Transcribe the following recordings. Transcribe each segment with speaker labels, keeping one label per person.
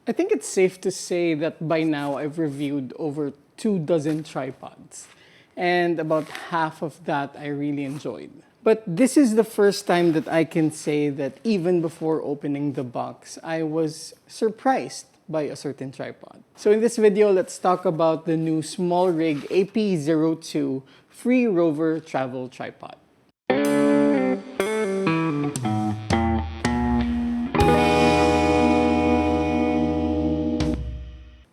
Speaker 1: I think it's safe to say that by now I've reviewed over 2 dozen tripods, and about half of that I really enjoyed. But this is the first time that I can say that even before opening the box, I was surprised by a certain tripod. So in this video, let's talk about the new Smallrig AP-02 FreeRover travel tripod.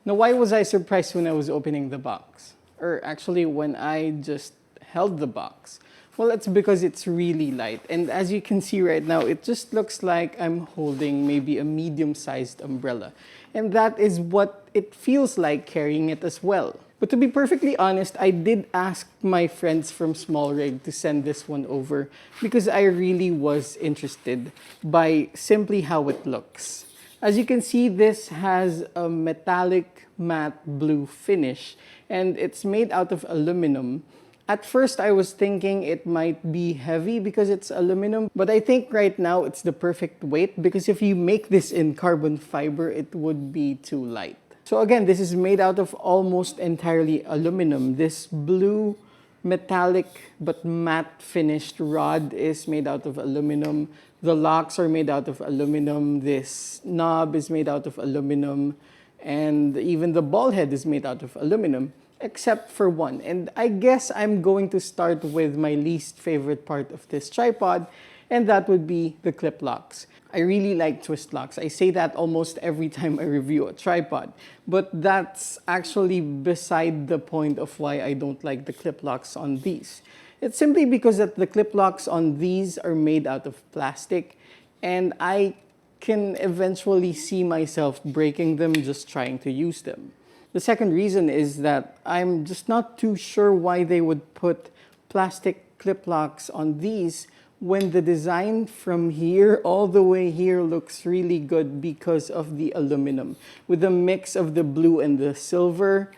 Speaker 1: Now, why was I surprised when I was opening the box? Or actually, when I just held the box? Well, it's because it's really light. And as you can see right now, it just looks like I'm holding maybe a medium-sized umbrella. And that is what it feels like carrying it as well. But to be perfectly honest, I did ask my friends from Smallrig to send this one over because I really was interested by simply how it looks. As you can see, this has a metallic matte blue finish and it's made out of aluminum. At first, I was thinking it might be heavy because it's aluminum, but I think right now it's the perfect weight because if you make this in carbon fiber, it would be too light. So again, this is made out of almost entirely aluminum. This blue metallic but matte finished rod is made out of aluminum. The locks are made out of aluminum. This knob is made out of aluminum. And even the ball head is made out of aluminum, except for one. And I guess I'm going to start with my least favorite part of this tripod, and that would be the clip locks. I really like twist locks. I say that almost every time I review a tripod, but that's actually beside the point of why I don't like the clip locks on these. It's simply because that the clip locks on these are made out of plastic, and I can eventually see myself breaking them just trying to use them. The second reason is that I'm just not too sure why they would put plastic clip locks on these when the design from here all the way here looks really good because of the aluminum. With the mix of the blue and the silver,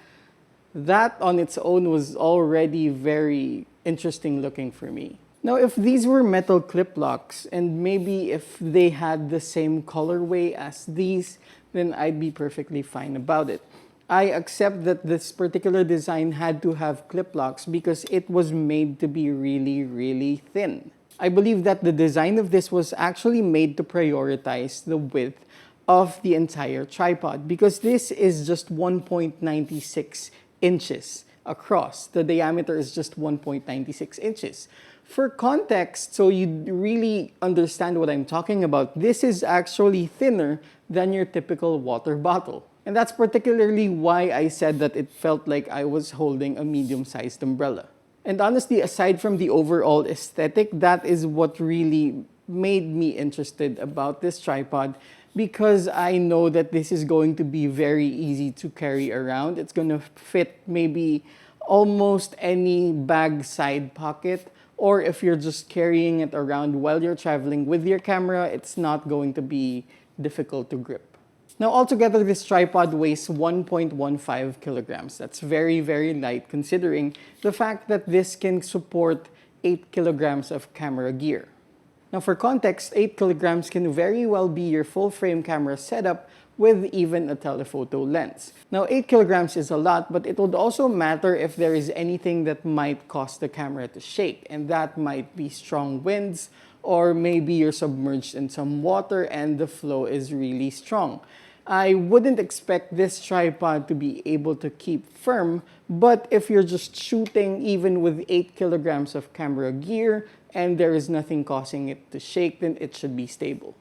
Speaker 1: that on its own was already very interesting looking for me. Now, if these were metal clip locks and maybe if they had the same colorway as these, then I'd be perfectly fine about it. I accept that this particular design had to have clip locks because it was made to be really, really thin. I believe that the design of this was actually made to prioritize the width of the entire tripod because this is just 1.96 inches across. The diameter is just 1.96 inches. For context, so you really understand what I'm talking about, this is actually thinner than your typical water bottle. And that's particularly why I said that it felt like I was holding a medium-sized umbrella. And honestly, aside from the overall aesthetic, that is what really made me interested about this tripod because I know that this is going to be very easy to carry around. It's going to fit maybe almost any bag side pocket, or if you're just carrying it around while you're traveling with your camera, it's not going to be difficult to grip. Now, altogether, this tripod weighs 1.15 kilograms. That's very, very light considering the fact that this can support 8 kilograms of camera gear. Now, for context, 8 kilograms can very well be your full-frame camera setup with even a telephoto lens. Now, 8 kilograms is a lot, but it would also matter if there is anything that might cause the camera to shake, and that might be strong winds, or maybe you're submerged in some water and the flow is really strong. I wouldn't expect this tripod to be able to keep firm, but if you're just shooting even with 8 kilograms of camera gear and there is nothing causing it to shake, then it should be stable.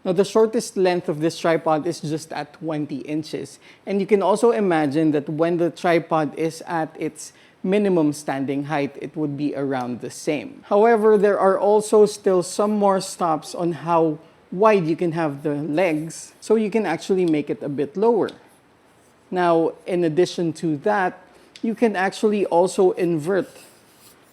Speaker 1: Now, the shortest length of this tripod is just at 20 inches. And you can also imagine that when the tripod is at its minimum standing height, it would be around the same. However, there are also still some more stops on how wide you can have the legs, so you can actually make it a bit lower. Now, in addition to that, you can actually also invert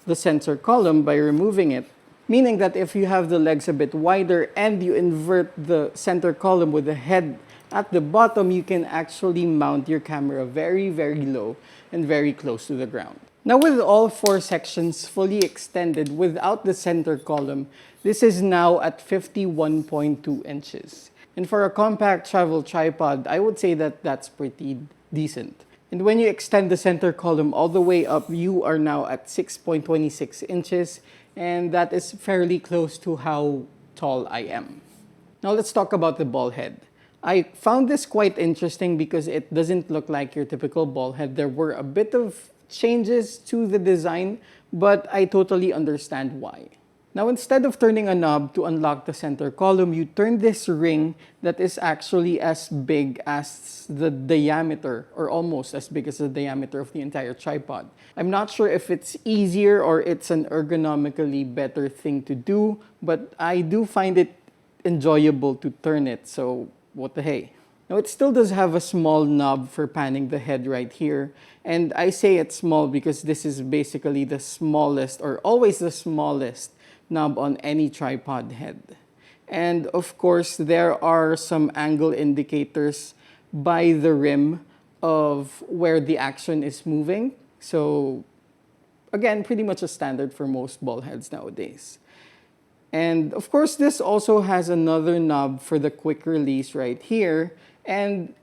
Speaker 1: the center column by removing it, meaning that if you have the legs a bit wider and you invert the center column with the head at the bottom, you can actually mount your camera very, very low and very close to the ground. Now, with all 4 sections fully extended without the center column, this is now at 51.2 inches. And for a compact travel tripod, I would say that that's pretty decent. And when you extend the center column all the way up, you are now at 6.26 inches, and that is fairly close to how tall I am. Now let's talk about the ball head. I found this quite interesting because it doesn't look like your typical ball head. There were a bit of changes to the design, but I totally understand why. Now, instead of turning a knob to unlock the center column, you turn this ring that is actually as big as the diameter, or almost as big as the diameter of the entire tripod. I'm not sure if it's easier or it's an ergonomically better thing to do, but I do find it enjoyable to turn it, so what the hey. Now, it still does have a small knob for panning the head right here. And I say it's small because this is basically the smallest, or always the smallest, knob on any tripod head. And of course, there are some angle indicators by the rim of where the action is moving. So again, pretty much a standard for most ball heads nowadays. And of course, this also has another knob for the quick release right here. And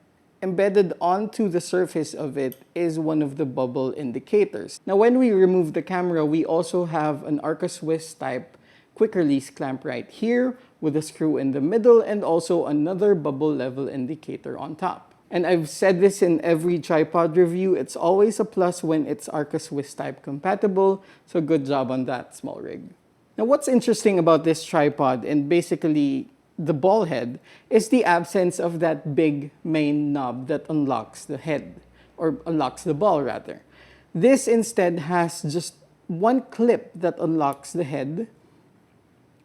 Speaker 1: embedded onto the surface of it is one of the bubble indicators. Now, when we remove the camera, we also have an Arca Swiss type quick release clamp right here with a screw in the middle and also another bubble level indicator on top. And I've said this in every tripod review, it's always a plus when it's Arca Swiss type compatible, so good job on that, Smallrig. Now, what's interesting about this tripod and basically the ball head is the absence of that big main knob that unlocks the head, or unlocks the ball rather. This instead has just one clip that unlocks the head,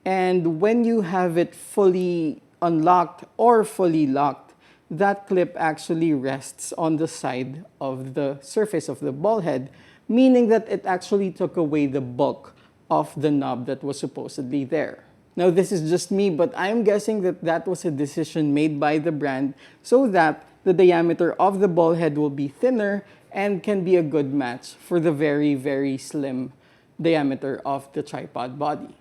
Speaker 1: and when you have it fully unlocked or fully locked, that clip actually rests on the side of the surface of the ball head, meaning that it actually took away the bulk of the knob that was supposedly there. Now, this is just me, but I'm guessing that that was a decision made by the brand so that the diameter of the ball head will be thinner and can be a good match for the very, very slim diameter of the tripod body.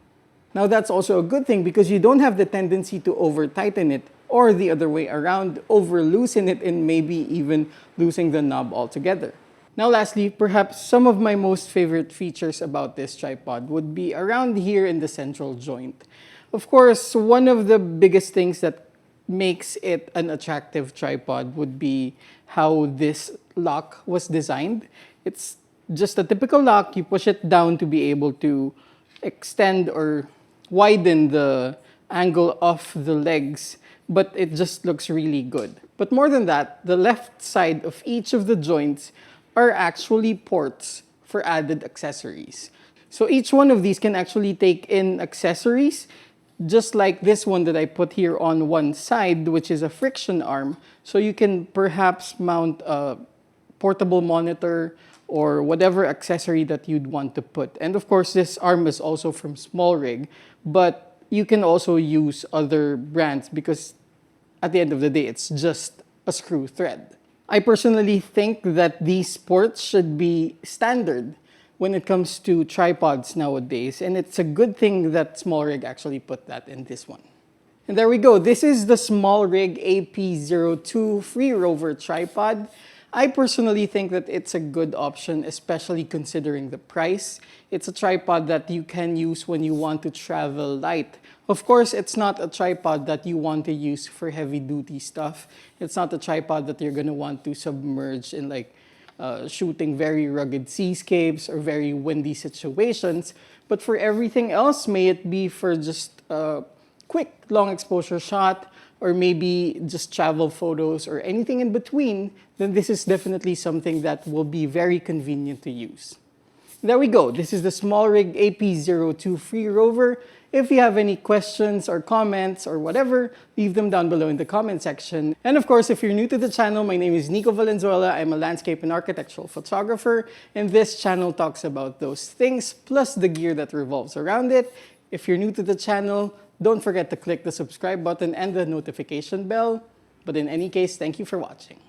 Speaker 1: Now, that's also a good thing because you don't have the tendency to over-tighten it or the other way around, over-loosen it and maybe even losing the knob altogether. Now, lastly, perhaps some of my most favorite features about this tripod would be around here in the central joint. Of course, one of the biggest things that makes it an attractive tripod would be how this lock was designed. It's just a typical lock. You push it down to be able to extend or widen the angle of the legs, but it just looks really good. But more than that, the left side of each of the joints are actually ports for added accessories. So each one of these can actually take in accessories, just like this one that I put here on one side, which is a friction arm. So you can perhaps mount a portable monitor or whatever accessory that you'd want to put. And of course, this arm is also from Smallrig, but you can also use other brands because at the end of the day, it's just a screw thread. I personally think that these ports should be standard when it comes to tripods nowadays, and it's a good thing that Smallrig actually put that in this one. And there we go. This is the Smallrig AP-02 FreeRover tripod. I personally think that it's a good option, especially considering the price. It's a tripod that you can use when you want to travel light. Of course, it's not a tripod that you want to use for heavy-duty stuff. It's not a tripod that you're going to want to submerge in like shooting very rugged seascapes or very windy situations. But for everything else, may it be for just a quick long exposure shot or maybe just travel photos or anything in between, then this is definitely something that will be very convenient to use. There we go. This is the Smallrig AP-02 FreeRover. If you have any questions or comments or whatever, leave them down below in the comment section. And of course, if you're new to the channel, my name is Nicco Valenzuela. I'm a landscape and architectural photographer, and this channel talks about those things plus the gear that revolves around it. If you're new to the channel, don't forget to click the subscribe button and the notification bell. But in any case, thank you for watching.